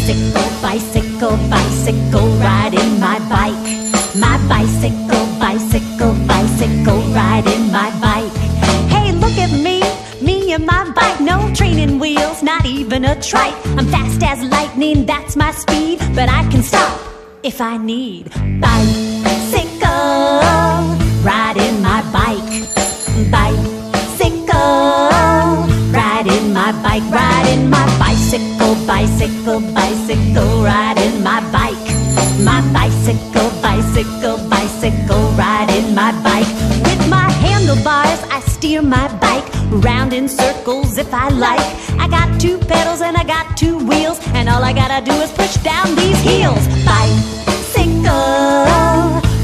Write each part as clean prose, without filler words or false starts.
bicycle, bicycle, bicycle, riding my bike. My bicycle, bicycle, bicycle, riding my bike. Hey, look at me and my bike. No training wheels, not even a trike. I'm fast as lightning, that's my speed, but I can stop if I need. Bicycle, riding my bike. Bicycle, riding my bike, riding my bicycle, bicycle, bicycle, riding my bike. My bicycle, bicycle, bicycle, riding my bike. With my handlebars, I steer my bike round in circles if I like. I got two pedals and I got two wheels, and all I gotta do is push down these heels. Bicycle,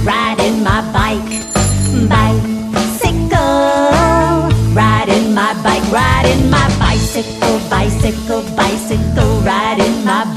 riding my bike. Bicycle, riding my bike, riding my bicycle, bicycle, bicycle, riding my bike.